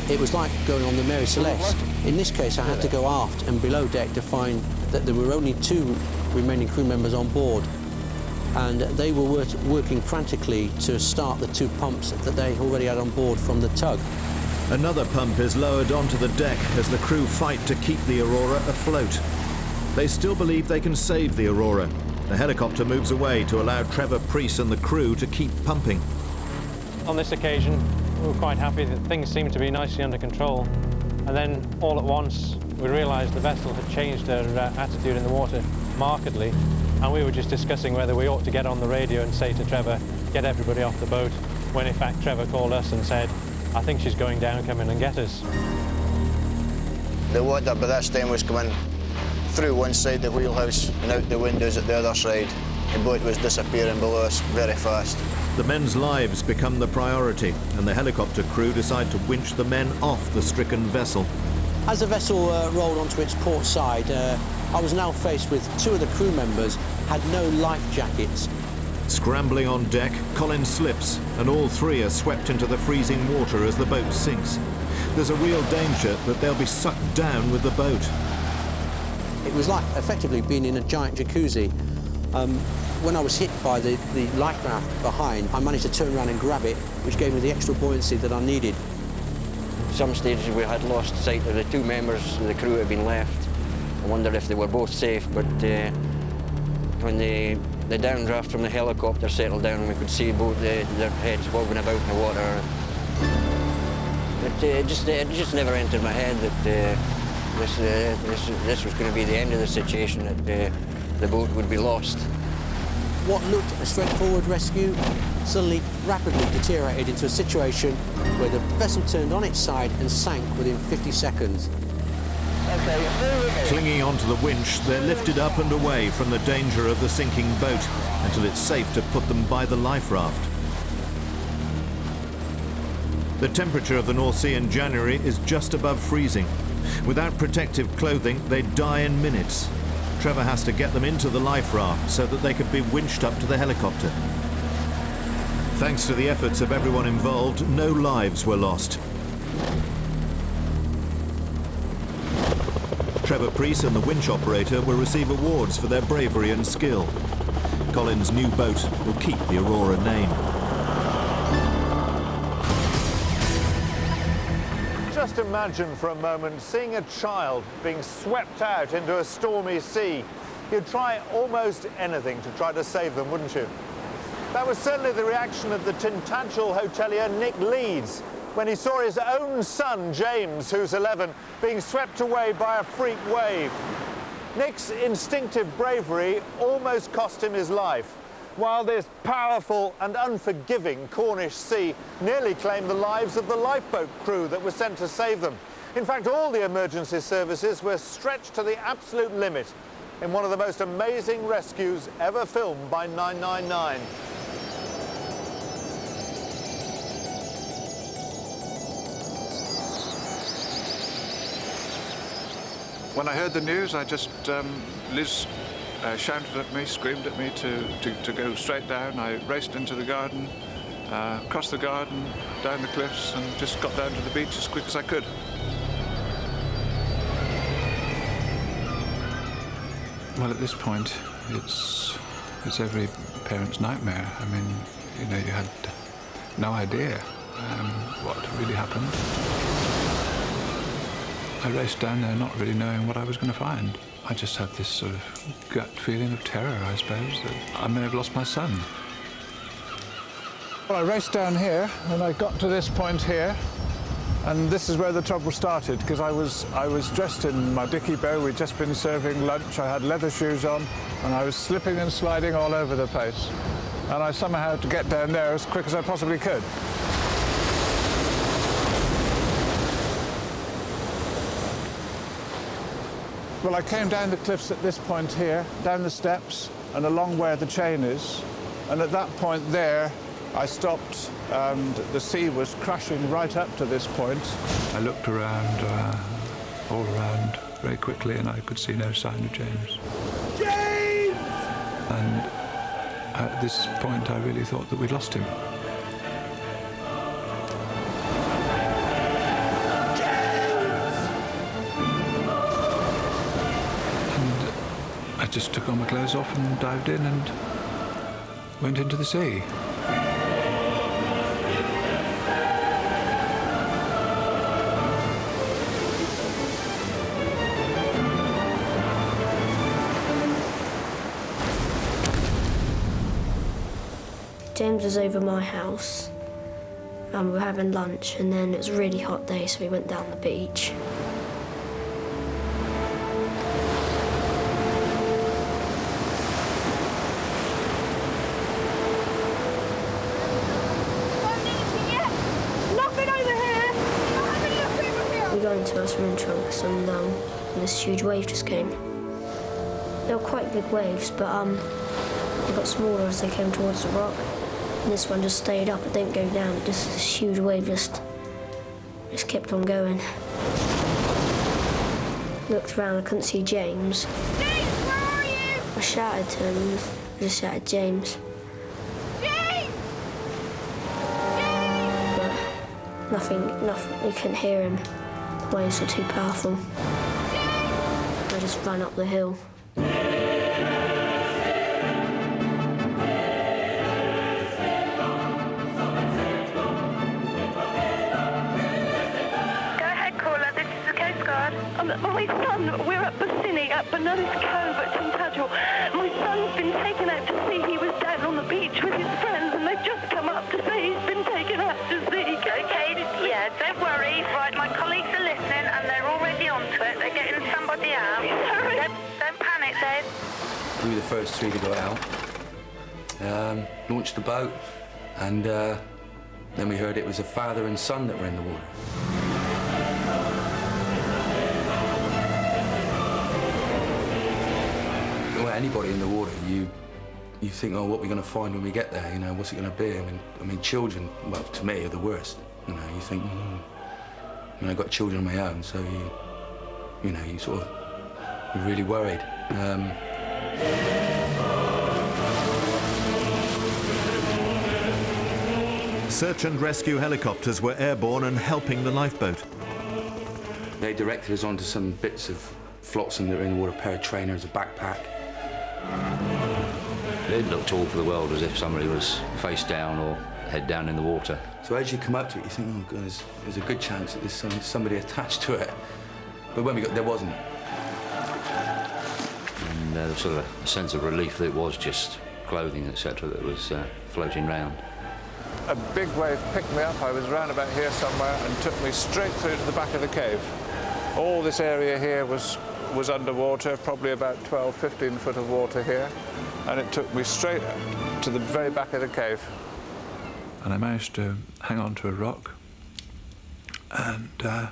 It was like going on the Mary Celeste. In this case, I had to go aft and below deck to find that there were only 2 remaining crew members on board, and they were working frantically to start the 2 pumps that they already had on board from the tug. Another pump is lowered onto the deck as the crew fight to keep the Aurora afloat. They still believe they can save the Aurora. The helicopter moves away to allow Trevor Preece and the crew to keep pumping. On this occasion, we were quite happy that things seemed to be nicely under control. And then, all at once, we realised the vessel had changed her attitude in the water markedly. And we were just discussing whether we ought to get on the radio and say to Trevor, get everybody off the boat, when in fact Trevor called us and said, I think she's going down, come in and get us. The water by this time was coming through one side of the wheelhouse and out the windows at the other side. The boat was disappearing below us very fast. The men's lives become the priority, and the helicopter crew decide to winch the men off the stricken vessel. As the vessel rolled onto its port side, I was now faced with 2 of the crew members had no life jackets. Scrambling on deck, Colin slips, and all 3 are swept into the freezing water as the boat sinks. There's a real danger that they'll be sucked down with the boat. It was like effectively being in a giant jacuzzi. When I was hit by the life raft behind, I managed to turn around and grab it, which gave me the extra buoyancy that I needed. At some stages we had lost sight of the 2 members of the crew had been left. I wondered if they were both safe, but when the downdraft from the helicopter settled down and we could see both their heads bobbing about in the water, it just never entered my head that this was going to be the end of the situation, that the boat would be lost. What looked a straightforward rescue suddenly rapidly deteriorated into a situation where the vessel turned on its side and sank within 50 seconds. Clinging onto the winch, they're lifted up and away from the danger of the sinking boat until it's safe to put them by the life raft. The temperature of the North Sea in January is just above freezing. Without protective clothing, they die in minutes. Trevor has to get them into the life raft so that they could be winched up to the helicopter. Thanks to the efforts of everyone involved, no lives were lost. Trevor Preece and the winch operator will receive awards for their bravery and skill. Colin's new boat will keep the Aurora name. Just imagine for a moment seeing a child being swept out into a stormy sea. You'd try almost anything to try to save them, wouldn't you? That was certainly the reaction of the Tintagel hotelier Nick Leeds when he saw his own son, James, who's 11, being swept away by a freak wave. Nick's instinctive bravery almost cost him his life, while this powerful and unforgiving Cornish sea nearly claimed the lives of the lifeboat crew that were sent to save them. In fact, all the emergency services were stretched to the absolute limit in one of the most amazing rescues ever filmed by 999. When I heard the news, Liz shouted at me, screamed at me to go straight down. I raced into the garden, across the garden, down the cliffs, and just got down to the beach as quick as I could. Well, at this point, it's every parent's nightmare. I mean, you know, you had no idea what really happened. I raced down there not really knowing what I was going to find. I just had this sort of gut feeling of terror, I suppose, that I may have lost my son. Well, I raced down here, and I got to this point here, and this is where the trouble started, because I was dressed in my dicky bow. We'd just been serving lunch. I had leather shoes on, and I was slipping and sliding all over the place. And I somehow had to get down there as quick as I possibly could. Well, I came down the cliffs at this point here, down the steps, and along where the chain is. And at that point there, I stopped, and the sea was crashing right up to this point. I looked around, all around, very quickly, and I could see no sign of James. James! And at this point, I really thought that we'd lost him. just took all my clothes off and dived in and went into the sea. James was over my house and we were having lunch, and then it was a really hot day, so we went down the beach. We got into our swimming trunks and this huge wave just came. They were quite big waves, but they got smaller as they came towards the rock. And this one just stayed up, it didn't go down. Just this huge wave just kept on going. Looked around, I couldn't see James. James, where are you? I shouted to him, I just shouted, James. James! But nothing, you couldn't hear him. The waves were too powerful. I just ran up the hill. My son, we're at Bassini, at Bernard's Cove at Tintagel. My son's been taken out to sea. He was down on the beach with his friends, and they've just come up to say he's been taken out to sea. Okay, yeah, don't worry. Right, my colleagues are listening, and they're already onto it. They're getting somebody out. Don't panic, Dave. We were the first three to go out, launched the boat, and then we heard it was a father and son that were in the water. Anybody in the water, you think, oh, what are we going to find when we get there? You know, what's it going to be? I mean, children, well, to me, are the worst. You know, you think, I mean, I've got children of my own, so you sort of, you're really worried. Search and rescue helicopters were airborne and helping the lifeboat. They directed us onto some bits of flotsam that were in the water, a pair of trainers, a backpack. It looked all for the world as if somebody was face down or head down in the water. So as you come up to it, you think, oh, God, there's a good chance that there's somebody attached to it. But when we got there, wasn't. And there was sort of a sense of relief that it was just clothing, etc., that was floating round. A big wave picked me up. I was round about here somewhere and took me straight through to the back of the cave. All this area here was underwater, probably about 12, 15 foot of water here, and it took me straight to the very back of the cave. And I managed to hang on to a rock, and the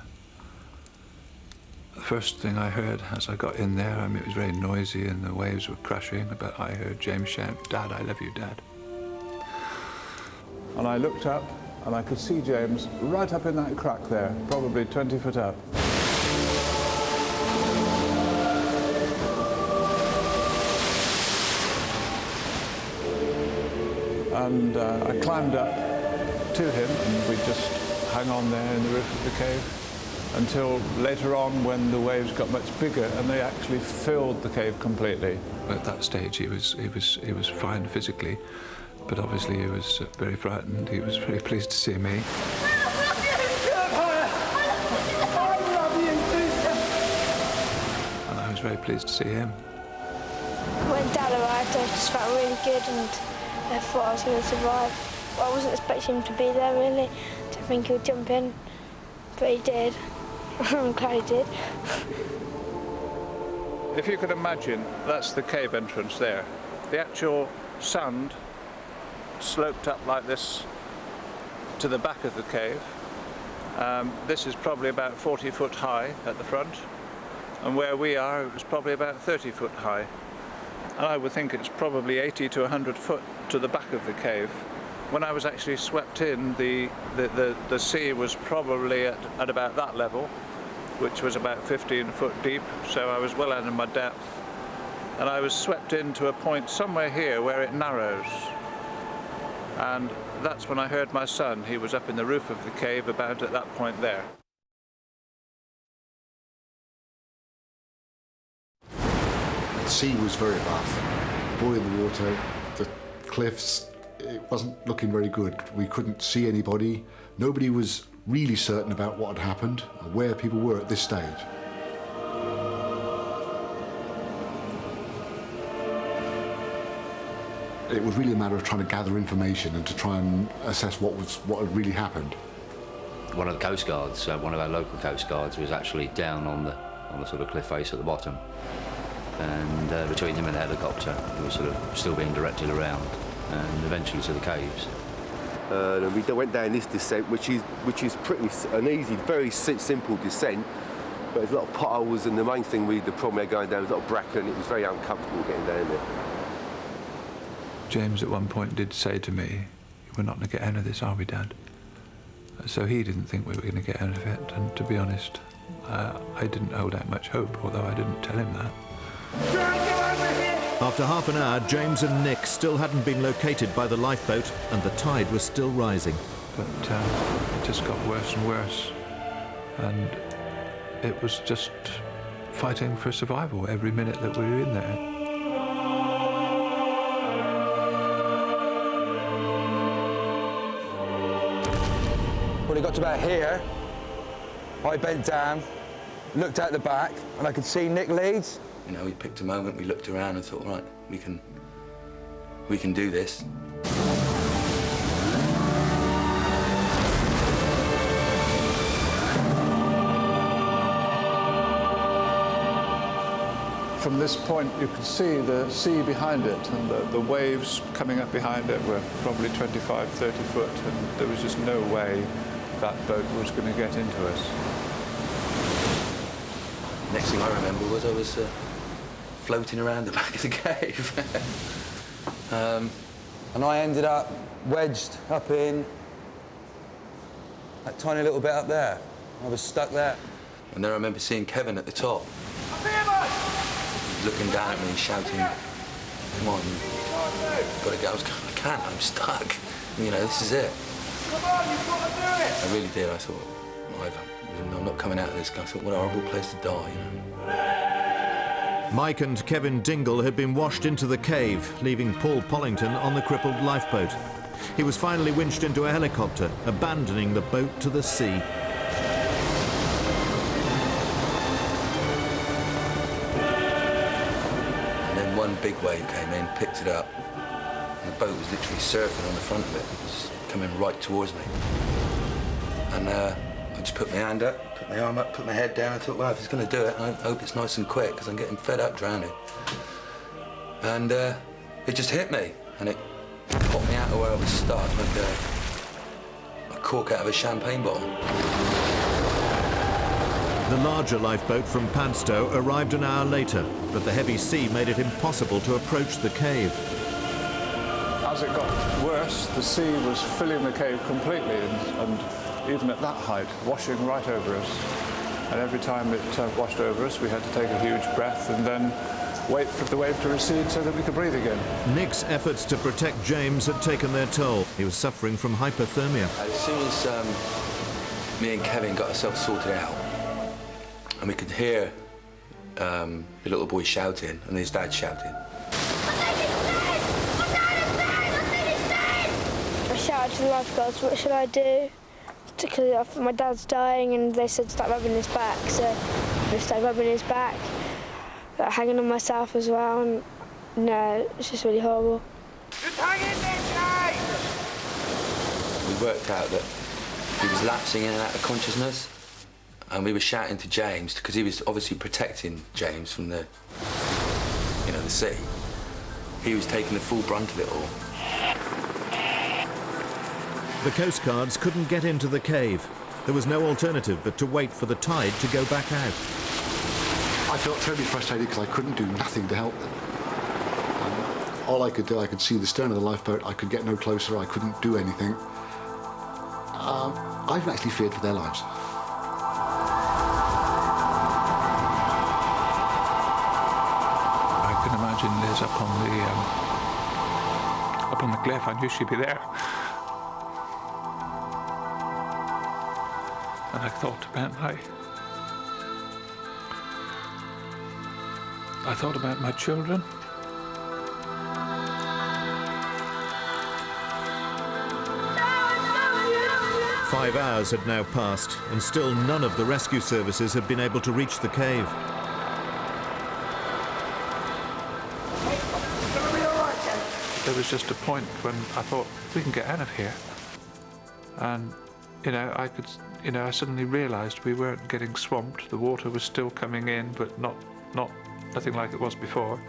first thing I heard as I got in there, I mean, it was very noisy and the waves were crashing, but I heard James shout, "Dad, I love you, Dad." And I looked up and I could see James right up in that crack there, probably 20 foot up. And I climbed up to him, and we just hung on there in the roof of the cave until later on, when the waves got much bigger and they actually filled the cave completely. At that stage, he was fine physically, but obviously he was very frightened. He was very pleased to see me. And I was very pleased to see him. When Dad arrived, I just felt really good, and I thought I was going to survive. Well, I wasn't expecting him to be there, really. I didn't think he would jump in, but he did. I'm glad he did. If you could imagine, that's the cave entrance there. The actual sand sloped up like this to the back of the cave. This is probably about 40 foot high at the front, and where we are, it was probably about 30 foot high. And I would think it's probably 80 to 100 foot to the back of the cave. When I was actually swept in, the sea was probably at about that level, which was about 15 foot deep, so I was well under my depth. And I was swept into a point somewhere here where it narrows. And that's when I heard my son. He was up in the roof of the cave about at that point there. sea was very rough, buoy in the water, the cliffs, it wasn't looking very good. We couldn't see anybody. Nobody was really certain about what had happened, or where people were at this stage. It was really a matter of trying to gather information and to try and assess what had really happened. One of the coast guards, one of our local coast guards, was actually down on the sort of cliff face at the bottom, and between him and the helicopter, he was sort of still being directed around, and eventually to the caves. And we went down this descent, which is pretty an easy, very simple descent, but there's a lot of potholes, and the main thing the problem we had going down was a lot of bracken. It was very uncomfortable getting down there. James at one point did say to me, "We're not going to get out of this, are we, Dad?" So he didn't think we were going to get out of it, and to be honest, I didn't hold out much hope, although I didn't tell him that. After half an hour, James and Nick still hadn't been located by the lifeboat, and the tide was still rising. But it just got worse and worse, and it was just fighting for survival every minute that we were in there. When it got to about here, I bent down, looked out the back, and I could see Nick Leeds. You know, we picked a moment, we looked around and thought, right, we can do this. From this point, you could see the sea behind it, and the waves coming up behind it were probably 25, 30 foot, and there was just no way that boat was going to get into us. Next thing I remember was I was floating around the back of the cave. And I ended up wedged up in that tiny little bit up there. I was stuck there. And then I remember seeing Kevin at the top. Looking down at me and shouting, "Come on, gotta go." I can't, I'm stuck. You know, this is it. Come on, you've got to do it! I really did. I thought, I'm not coming out of this. I thought, what a horrible place to die, you know. Mike and Kevin Dingle had been washed into the cave, leaving Paul Pollington on the crippled lifeboat. He was finally winched into a helicopter, abandoning the boat to the sea. One big wave came in, picked it up, and the boat was literally surfing on the front of it. It was coming right towards me. And I just put my hand up, put my arm up, put my head down. I thought, well, if it's going to do it, I hope it's nice and quick, because I'm getting fed up drowning. And it just hit me, and it popped me out of where I was stuck, like a cork out of a champagne bottle. The larger lifeboat from Padstow arrived an hour later, but the heavy sea made it impossible to approach the cave. As it got worse, the sea was filling the cave completely, and even at that height, washing right over us. And every time it washed over us, we had to take a huge breath and then wait for the wave to recede so that we could breathe again. Nick's efforts to protect James had taken their toll. He was suffering from hypothermia. As soon as me and Kevin got ourselves sorted out, and we could hear the little boy shouting and his dad shouting. I shouted to the lifeguards, what should I do? Because my dad's dying, and they said start rubbing his back, so I started rubbing his back, hanging on myself as well, and no, it's just really horrible. Just hang in there, James! We worked out that he was lapsing in and out of consciousness. And we were shouting to James, because he was obviously protecting James from the sea. He was taking the full brunt of it all. The Coast Guards couldn't get into the cave. There was no alternative but to wait for the tide to go back out. I felt terribly frustrated because I couldn't do nothing to help them. All I could do, I could see the stern of the lifeboat, I could get no closer, I couldn't do anything. I've actually feared for their lives. Imagine Liz up on the cliff. I knew she'd be there. And I thought about I thought about my children. Five hours had now passed, and still none of the rescue services had been able to reach the cave. There was just a point when I thought, we can get out of here. And, you know, I suddenly realised we weren't getting swamped. The water was still coming in, but nothing like it was before.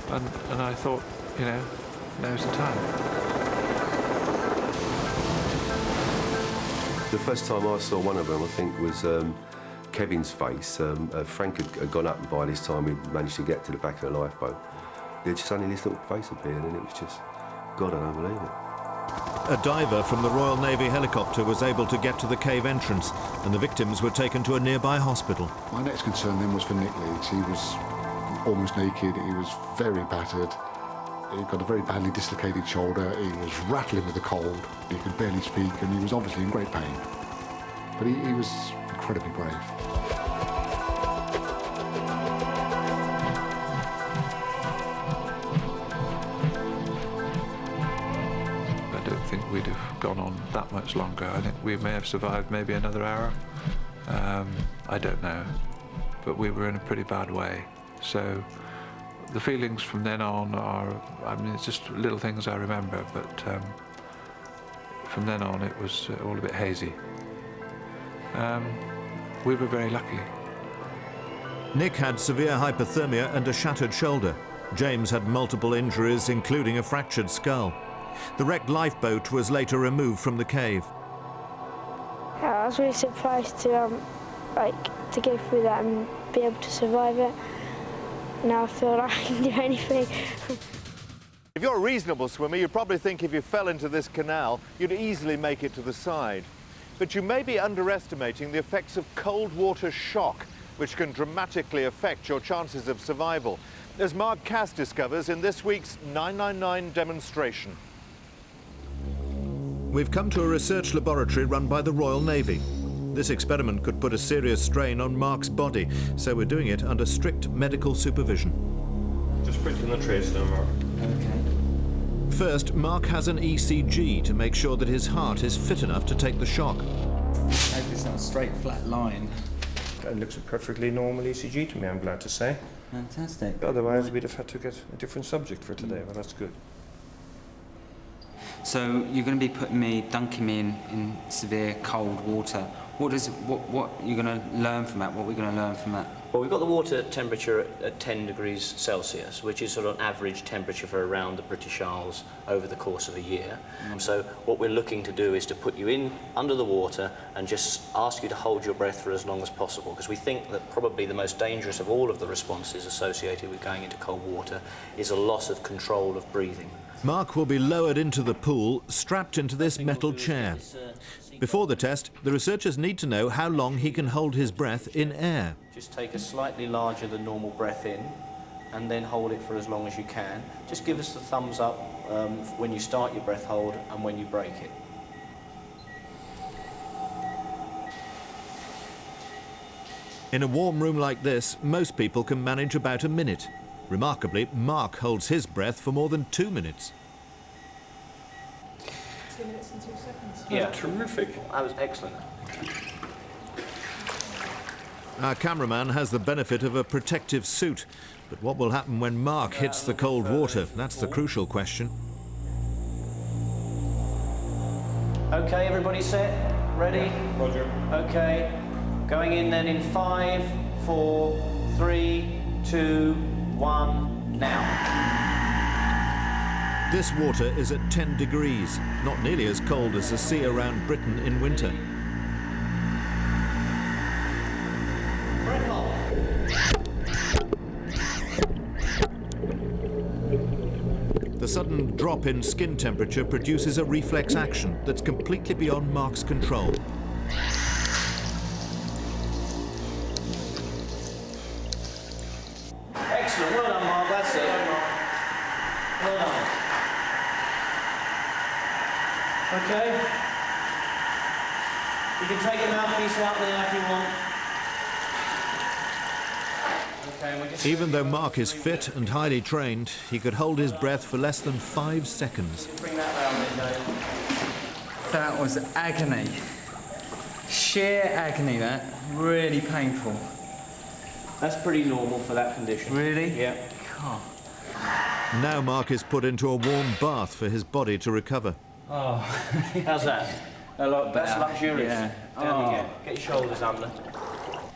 And I thought, you know, now's the time. The first time I saw one of them, I think, was Kevin's face. Frank had gone up, and by this time he'd managed to get to the back of the lifeboat. There just suddenly this little face appeared, and it was just, God, I don't believe it. A diver from the Royal Navy helicopter was able to get to the cave entrance, and the victims were taken to a nearby hospital. My next concern then was for Nick Leeds. He was almost naked, he was very battered, he got a very badly dislocated shoulder, he was rattling with the cold, he could barely speak, and he was obviously in great pain. But he was incredibly brave. I don't think we'd have gone on that much longer. I think we may have survived maybe another hour. I don't know. But we were in a pretty bad way. So the feelings from then on are, I mean, it's just little things I remember, but from then on it was all a bit hazy. We were very lucky. Nick had severe hypothermia and a shattered shoulder. James had multiple injuries, including a fractured skull. The wrecked lifeboat was later removed from the cave. Yeah, I was really surprised to go through that and be able to survive it. Now I feel like I can do anything. If you're a reasonable swimmer, you'd probably think if you fell into this canal, you'd easily make it to the side. But you may be underestimating the effects of cold water shock, which can dramatically affect your chances of survival, as Mark Cass discovers in this week's 999 demonstration. We've come to a research laboratory run by the Royal Navy. This experiment could put a serious strain on Mark's body, so we're doing it under strict medical supervision. Just printing the trace now, Mark. Okay. First, Mark has an ECG to make sure that his heart is fit enough to take the shock. It's not a straight, flat line. It looks a perfectly normal ECG to me, I'm glad to say. Fantastic. Otherwise, we'd have had to get a different subject for today, but that's good. So you're going to be dunking me in severe cold water. What are you going to learn from that? What are we going to learn from that? Well, we've got the water temperature at 10 degrees Celsius, which is sort of an average temperature for around the British Isles over the course of a year. So what we're looking to do is to put you in under the water and just ask you to hold your breath for as long as possible, because we think that probably the most dangerous of all of the responses associated with going into cold water is a loss of control of breathing. Mark will be lowered into the pool, strapped into this metal chair. Before the test, the researchers need to know how long he can hold his breath in air. Just take a slightly larger than normal breath in and then hold it for as long as you can. Just give us the thumbs up when you start your breath hold and when you break it. In a warm room like this, most people can manage about a minute. Remarkably, Mark holds his breath for more than 2 minutes. 2 minutes and 2 seconds. Yeah. Terrific. That was excellent. Our cameraman has the benefit of a protective suit, but what will happen when Mark hits the cold water? That's the crucial question. Okay, everybody set? Ready? Roger. Okay. Going in then in 5, 4, 3, 2, 1, now. This water is at 10 degrees, not nearly as cold as the sea around Britain in winter. The sudden drop in skin temperature produces a reflex action that's completely beyond Mark's control. Excellent, well done, Mark, that's it. Well done. Okay. You can take your mouthpiece out there if you want. Okay, Even though Mark is fit and highly trained, he could hold his breath for less than 5 seconds. Bring that round then, Dave. That was agony. Sheer agony, that. Really painful. That's pretty normal for that condition. Really? Yeah. God. Now Mark is put into a warm bath for his body to recover. Oh. How's that? A lot better. That's luxurious. Yeah. Down you get your shoulders under.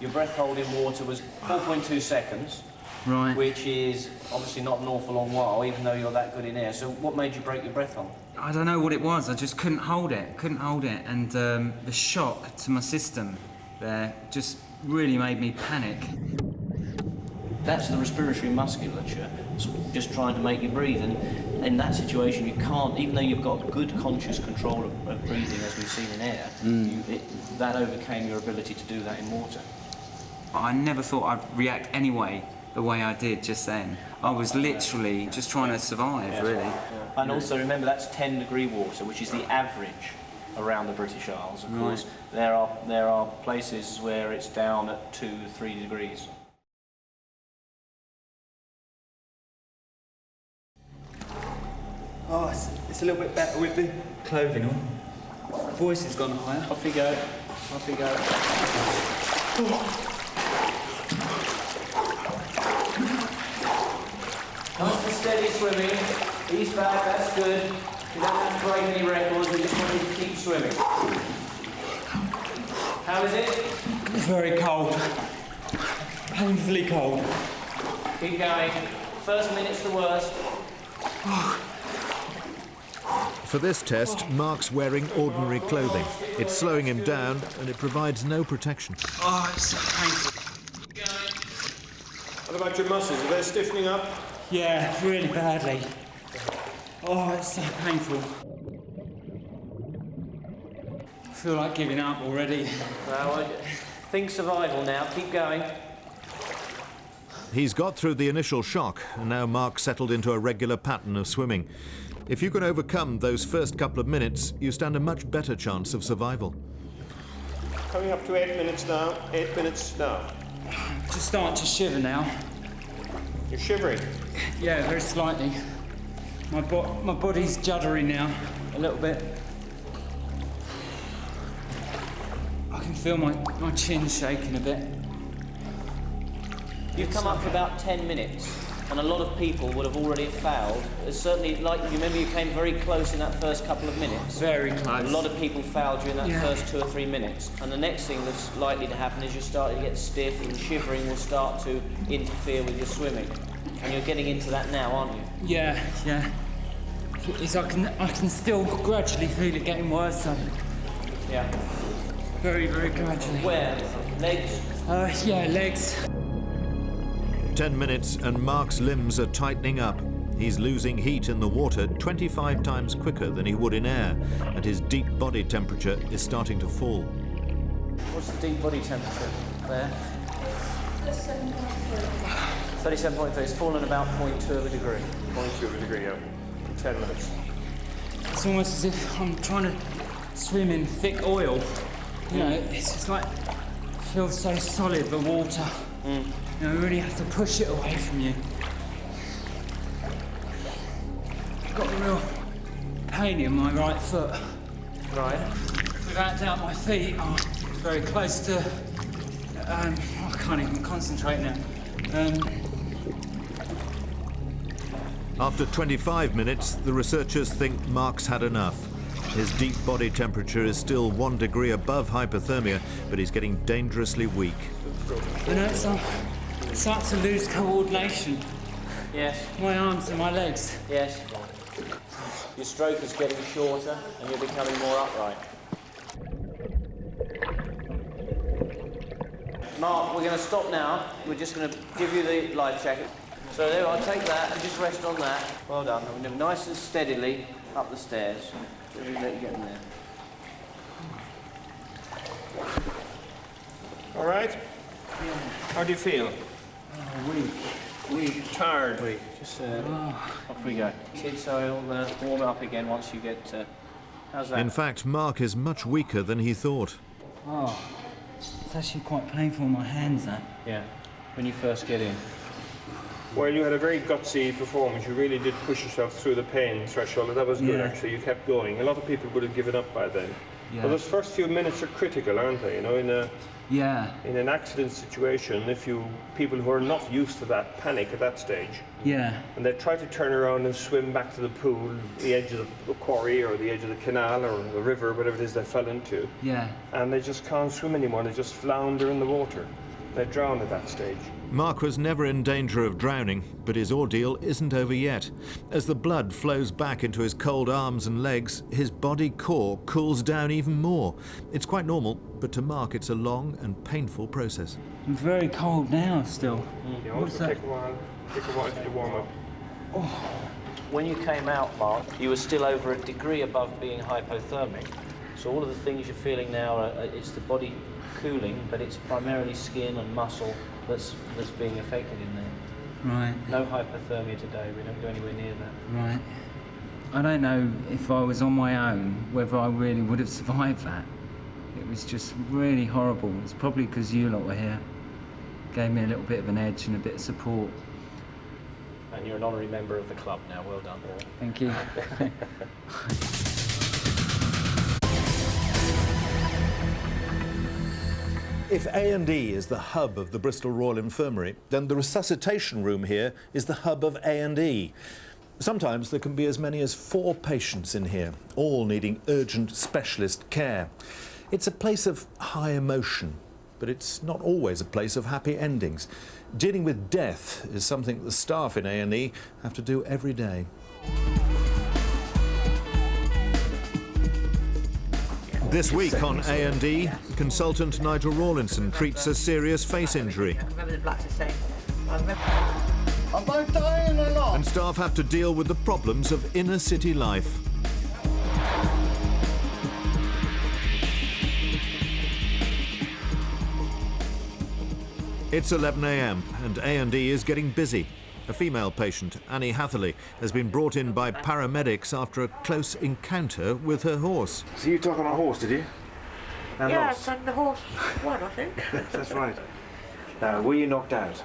Your breath hold in water was 4.2 seconds. Right. Which is obviously not an awful long while, even though you're that good in air. So what made you break your breath hold? I don't know what it was. I just couldn't hold it. And the shock to my system there just really made me panic. That's the respiratory musculature. It's just trying to make you breathe. And in that situation, you can't, even though you've got good conscious control of breathing, as we've seen in air, that overcame your ability to do that in water. I never thought I'd react anyway the way I did just then. I was literally just trying to survive, really. Yeah. And also remember, that's 10-degree water, which is the average around the British Isles. Of course, there are places where it's down at 2-3 degrees. Oh, it's a little bit better with the clothing on. Voice has gone higher. Off you go. Off you go. Nice and steady swimming. Ease back, that's good. You don't have to break any records, we just want you to keep swimming. How is it? Very cold. Painfully cold. Keep going. First minute's the worst. For this test, Mark's wearing ordinary clothing. It's slowing him down and it provides no protection. Oh, it's so painful. What about your muscles? Are they stiffening up? Yeah, really badly. Oh, it's so painful. I feel like giving up already. Well, think survival now. Keep going. He's got through the initial shock, and now Mark's settled into a regular pattern of swimming. If you can overcome those first couple of minutes, you stand a much better chance of survival. Coming up to 8 minutes now. 8 minutes now. Just starting to shiver now. You're shivering? Yeah, very slightly. My body's juddering now, a little bit. I can feel my chin shaking a bit. You've come up for about 10 minutes, and a lot of people would have already failed. It's certainly, like, you remember you came very close in that first couple of minutes? Very close. A lot of people failed during that first 2 or 3 minutes. And the next thing that's likely to happen is you're starting to get stiff, and shivering will start to interfere with your swimming. And you're getting into that now, aren't you? Yeah. It's, I can still gradually feel it getting worse, though. Yeah. Very, very gradually. Where? Legs? Yeah, legs. 10 minutes and Mark's limbs are tightening up. He's losing heat in the water 25 times quicker than he would in air, and his deep body temperature is starting to fall. What's the deep body temperature there? 37.3. It's fallen about 0.2 of a degree. 0.2 of a degree, yeah. 10 minutes. It's almost as if I'm trying to swim in thick oil. You know, it's just like, it feels so solid, the water. You know, you really have to push it away from you. I've got a real pain in my right foot. Right. Without doubt, my feet are very close to... I can't even concentrate now. After 25 minutes, the researchers think Mark's had enough. His deep body temperature is still 1 degree above hypothermia, but he's getting dangerously weak. You know, it's starting to lose coordination. Yes. My arms and my legs. Yes. Your stroke is getting shorter and you're becoming more upright. Mark, we're going to stop now. We're just going to give you the life jacket. So there, I'll take that and just rest on that. Well done. I'm going to nice and steadily up the stairs. Let you get in there. All right? Yeah. How do you feel? Weak. Tired? Weak. Just off we go. Kids, so I'll warm up again once you get... how's that? In fact, Mark is much weaker than he thought. Oh, it's actually quite painful in my hands, that. Yeah. when you first get in? Well, you had a very gutsy performance. You really did push yourself through the pain threshold, and that was good, actually. You kept going. A lot of people would have given up by then. Yeah. But those first few minutes are critical, aren't they? You know, in an accident situation, people who are not used to that panic at that stage, and they try to turn around and swim back to the pool, the edge of the quarry or the edge of the canal or the river, whatever it is they fell into, and they just can't swim anymore. They just flounder in the water. They drown at that stage. Mark was never in danger of drowning, but his ordeal isn't over yet. As the blood flows back into his cold arms and legs, his body core cools down even more. It's quite normal, but to Mark it's a long and painful process. I'm very cold now still. Yeah, also take a while to warm up. When you came out, Mark, you were still over a degree above being hypothermic. So all of the things you're feeling now, it's the body cooling, but it's primarily skin and muscle that's being affected in there. Right. No hypothermia today. We don't go anywhere near that. Right. I don't know if I was on my own whether I really would have survived that. It was just really horrible. It's probably because you lot were here. Gave me a little bit of an edge and a bit of support. And you're an honorary member of the club now. Well done. Thank you. If A&E is the hub of the Bristol Royal Infirmary, then the resuscitation room here is the hub of A&E. Sometimes there can be as many as 4 patients in here, all needing urgent specialist care. It's a place of high emotion, but it's not always a place of happy endings. Dealing with death is something the staff in A&E have to do every day. This week on A&E, consultant Nigel Rawlinson treats a serious face injury. Am I dying or not? And staff have to deal with the problems of inner city life. It's 11 a.m. and A&E is getting busy. A female patient, Annie Hatherley, has been brought in by paramedics after a close encounter with her horse. So you took on a horse, did you? And Yes, lost? and the horse won, I think. That's right. Now, were you knocked out?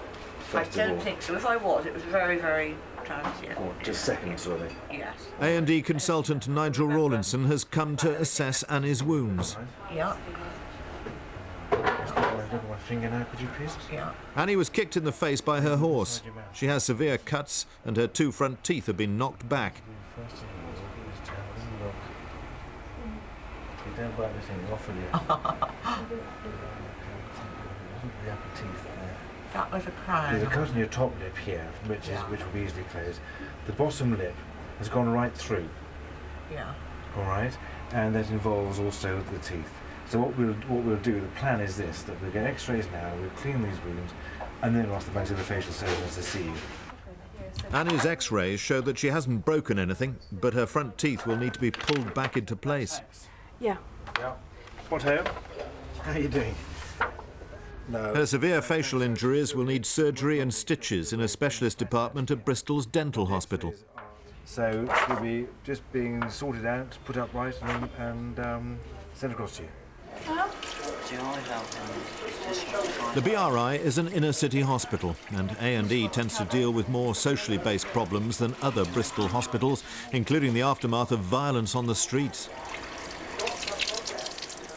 I don't think so. If I was, it was very, very transient. Or just seconds, were they? Yes. A&E consultant Nigel Rawlinson has come to assess Annie's wounds. Yeah. Look at my finger now, could you please? Yeah. Annie was kicked in the face by her horse. She has severe cuts and her 2 front teeth have been knocked back. You don't bite the thing off of you. The upper teeth there. That was a crown. There's a cut on your top lip here, which will be easily closed. The bottom lip has gone right through. Yeah. All right, and that involves also the teeth. So what we'll do, the plan is this, that we'll get x-rays now, we'll clean these wounds, and then we'll ask the maxillofacial surgeons to see you. Annie's x-rays show that she hasn't broken anything, but her front teeth will need to be pulled back into place. Yeah. Yeah. What ho? How are you doing? No. Her severe facial injuries will need surgery and stitches in a specialist department at Bristol's Dental Hospital. So she'll be just being sorted out, put upright, and sent across to you. The BRI is an inner-city hospital, and A&E tends to deal with more socially based problems than other Bristol hospitals, including the aftermath of violence on the streets.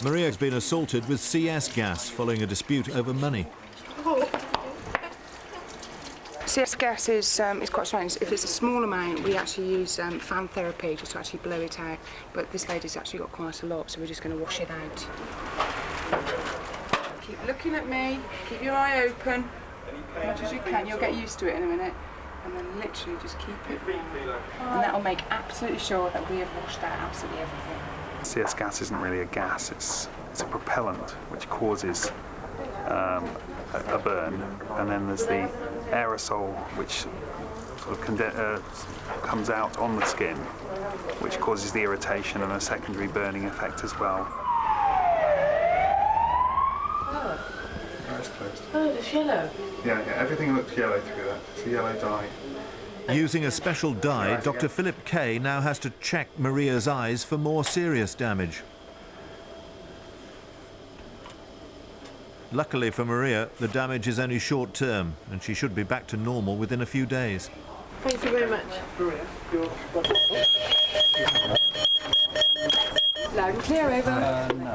Maria's been assaulted with CS gas following a dispute over money. CS gas is quite strange. If it's a small amount, we actually use fan therapy just to actually blow it out. But this lady's actually got quite a lot, so we're just going to wash it out. Keep looking at me. Keep your eye open as much as you can. You'll get used to it in a minute. And then literally just keep it round. And that will make absolutely sure that we have washed out absolutely everything. CS gas isn't really a gas. It's a propellant which causes a burn, and then there's the aerosol which sort of comes out on the skin, which causes the irritation and a secondary burning effect as well. Oh, it's yellow. Yeah, everything looks yellow through that. It's a yellow dye. Using a special dye, Dr. Philip Kay now has to check Maria's eyes for more serious damage. Luckily for Maria, the damage is only short-term, and she should be back to normal within a few days. Thank you very much. Loud and clear, over.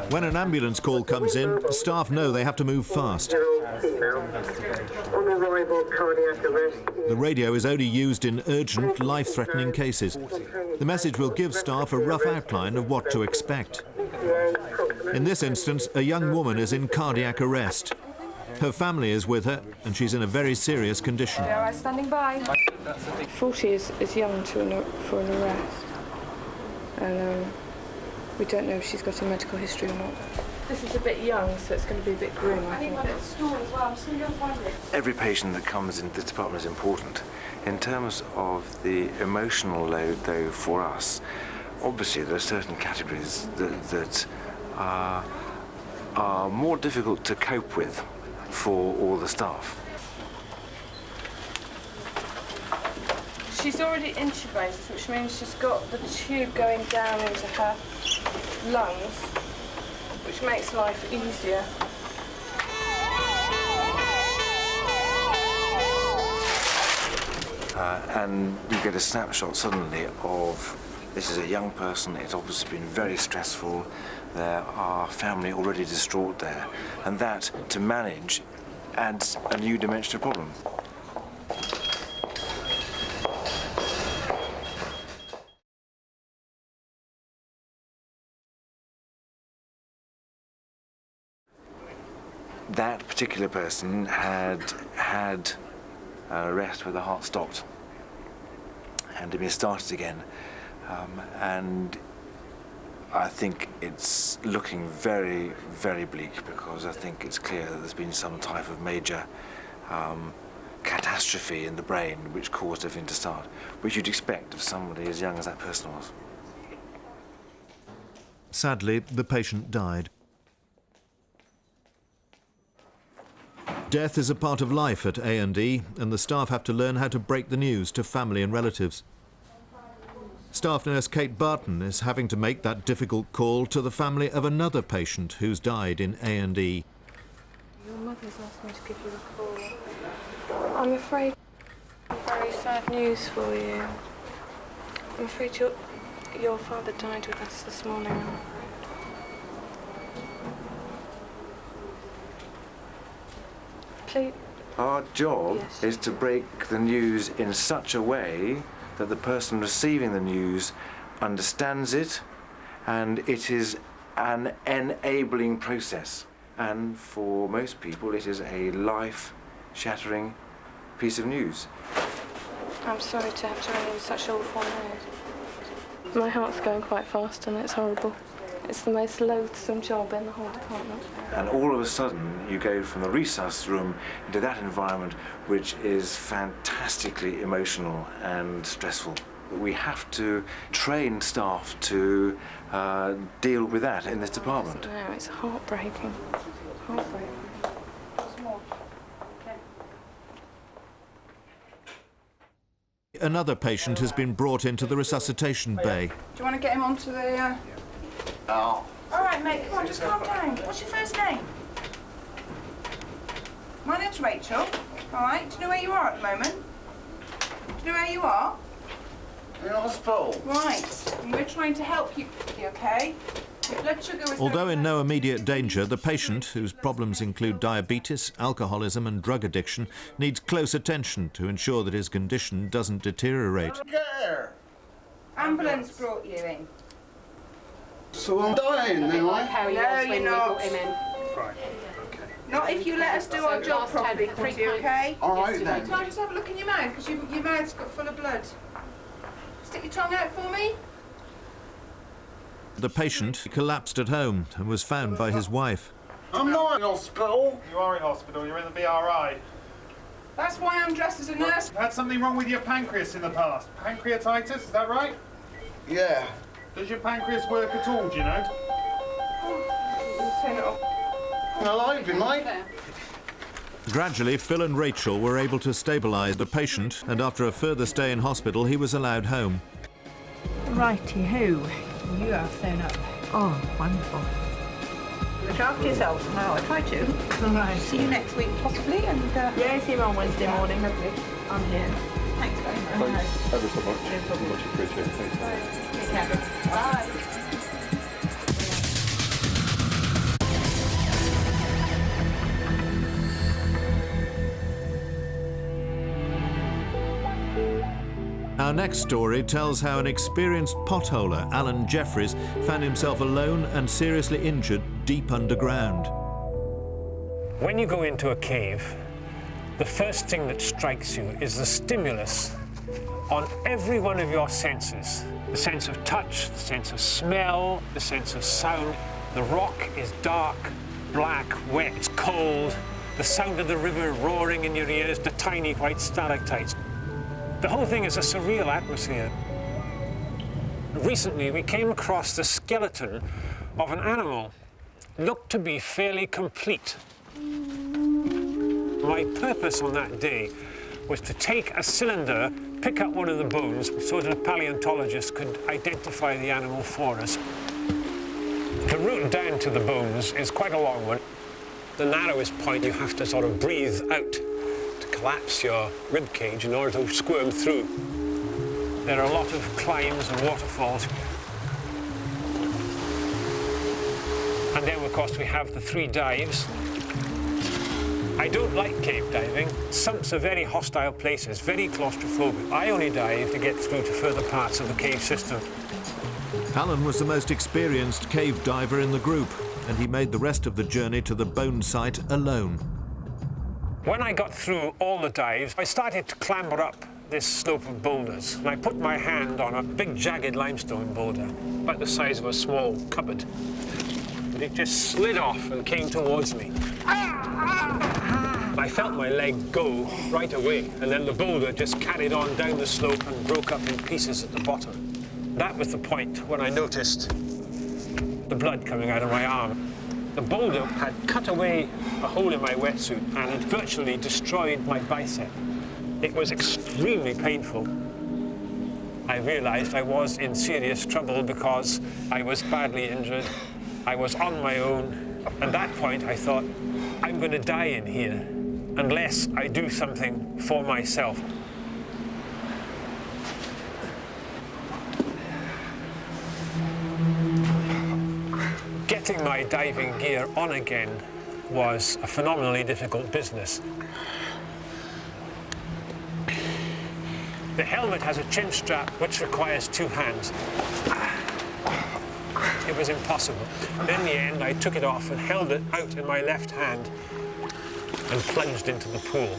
When an ambulance call comes in, staff know they have to move fast. The radio is only used in urgent, life-threatening cases. The message will give staff a rough outline of what to expect. In this instance, a young woman is in cardiac arrest. Her family is with her, and she's in a very serious condition. All right, standing by. 40 is young for an arrest, and we don't know if she's got a medical history or not. This is a bit young, so it's going to be a bit grim, I think. Every patient that comes into this department is important. In terms of the emotional load, though, for us, obviously there are certain categories that are more difficult to cope with for all the staff. She's already intubated, which means she's got the tube going down into her lungs, which makes life easier. And you get a snapshot suddenly of this is a young person, it's obviously been very stressful, there are family already distraught there, and that, to manage, adds a new dimension to the problem. That particular person had an arrest where the heart stopped and had been started again. And I think it's looking very, very bleak, because I think it's clear that there's been some type of major catastrophe in the brain which caused everything to start, which you'd expect of somebody as young as that person was. Sadly, the patient died. Death is a part of life at A&E, and the staff have to learn how to break the news to family and relatives. Staff nurse Kate Barton is having to make that difficult call to the family of another patient who's died in A&E. Your mother's asked me to give you a call. I'm afraid very sad news for you. I'm afraid your father died with us this morning. Please. Our job is to break the news in such a way that the person receiving the news understands it, and it is an enabling process. And for most people, it is a life-shattering piece of news. I'm sorry to have to ring you such awful news. My heart's going quite fast and it's horrible. It's the most loathsome job in the whole department. And all of a sudden, you go from the resus room into that environment, which is fantastically emotional and stressful. We have to train staff to deal with that in this department. No, it's heartbreaking. Heartbreaking. Another patient has been brought into the resuscitation bay. Do you want to get him onto the... Oh. All right, mate, come on, just calm down. What's your first name? My name's Rachel. All right, do you know where you are at the moment? Do you know where you are? In hospital. Right, and we're trying to help you, okay? Your blood sugar was... Although in no immediate danger, the patient, whose problems include diabetes, alcoholism and drug addiction, needs close attention to ensure that his condition doesn't deteriorate. Ambulance brought you in. So I'm dying, then, No, you're not. Right, okay. Not if you let us do our job properly, okay? All right, then. Can I just have a look in your mouth, because your mouth's got full of blood. Stick your tongue out for me. The patient collapsed at home and was found by his wife. I'm not in hospital. You are in hospital, you're in the BRI. That's why I'm dressed as a nurse. You had something wrong with your pancreas in the past. Pancreatitis, is that right? Yeah. Does your pancreas work at all, do you know? Turn it off. Well, I've been like... Gradually, Phil and Rachel were able to stabilise the patient, and after a further stay in hospital, he was allowed home. Righty-ho. You are phone up. Oh, wonderful. Look after yourself. No, I try to. All right. See you next week, possibly. And yeah, see you on Wednesday morning. Hopefully, I'm here. Thanks very much. Thanks ever so much. Much appreciated. Thanks. Bye. Take care. Bye. Our next story tells how an experienced potholer, Alan Jeffries, found himself alone and seriously injured deep underground. When you go into a cave, the first thing that strikes you is the stimulus on every one of your senses. The sense of touch, the sense of smell, the sense of sound. The rock is dark, black, wet, it's cold. The sound of the river roaring in your ears, the tiny white stalactites. The whole thing is a surreal atmosphere. Recently, we came across the skeleton of an animal. Looked to be fairly complete. My purpose on that day was to take a cylinder, pick up one of the bones, so that a paleontologist could identify the animal for us. The route down to the bones is quite a long one. The narrowest point, you have to sort of breathe out to collapse your rib cage in order to squirm through. There are a lot of climbs and waterfalls. And then, of course, we have the 3 dives. I don't like cave diving. Sumps are very hostile places, very claustrophobic. I only dive to get through to further parts of the cave system. Alan was the most experienced cave diver in the group, and he made the rest of the journey to the bone site alone. When I got through all the dives, I started to clamber up this slope of boulders, and I put my hand on a big jagged limestone boulder, about the size of a small cupboard. And it just slid off and came towards me. I felt my leg go right away, and then the boulder just carried on down the slope and broke up in pieces at the bottom. That was the point when I noticed the blood coming out of my arm. The boulder had cut away a hole in my wetsuit and it virtually destroyed my bicep. It was extremely painful. I realized I was in serious trouble because I was badly injured. I was on my own. At that point, I thought, I'm going to die in here unless I do something for myself. Getting my diving gear on again was a phenomenally difficult business. The helmet has a chin strap which requires 2 hands. It was impossible. And in the end, I took it off and held it out in my left hand and plunged into the pool.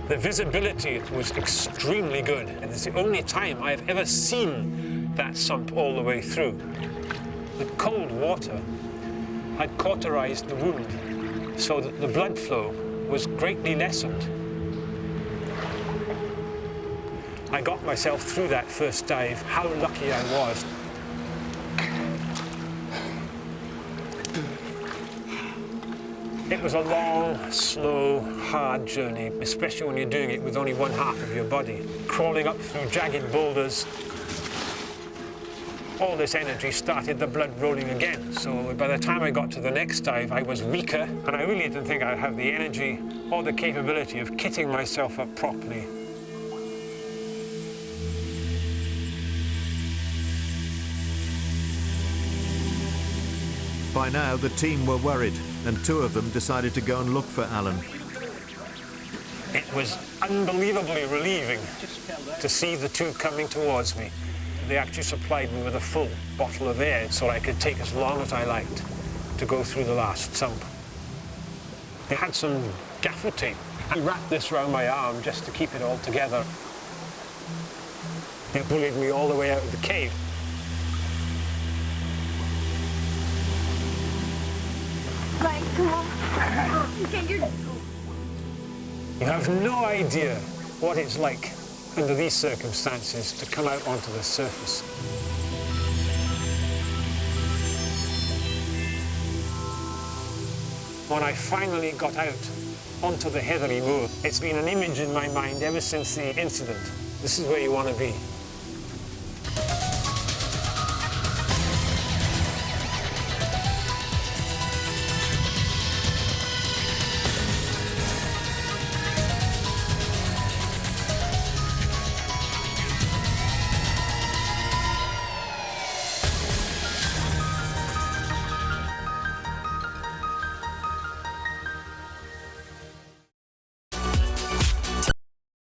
The visibility was extremely good, and it's the only time I've ever seen that sump all the way through. The cold water had cauterized the wound so that the blood flow was greatly lessened. I got myself through that first dive. How lucky I was. It was a long, slow, hard journey, especially when you're doing it with only one half of your body. Crawling up through jagged boulders. All this energy started the blood rolling again. So by the time I got to the next dive, I was weaker, and I really didn't think I'd have the energy or the capability of kitting myself up properly. By now, the team were worried, and 2 of them decided to go and look for Alan. It was unbelievably relieving to see the 2 coming towards me. They actually supplied me with a full bottle of air so I could take as long as I liked to go through the last sump. They had some gaffer tape. I wrapped this around my arm just to keep it all together. They bullied me all the way out of the cave. Right, come on. Get your... You have no idea what it's like under these circumstances to come out onto the surface. When I finally got out onto the heathery moor, it's been an image in my mind ever since the incident. This is where you want to be.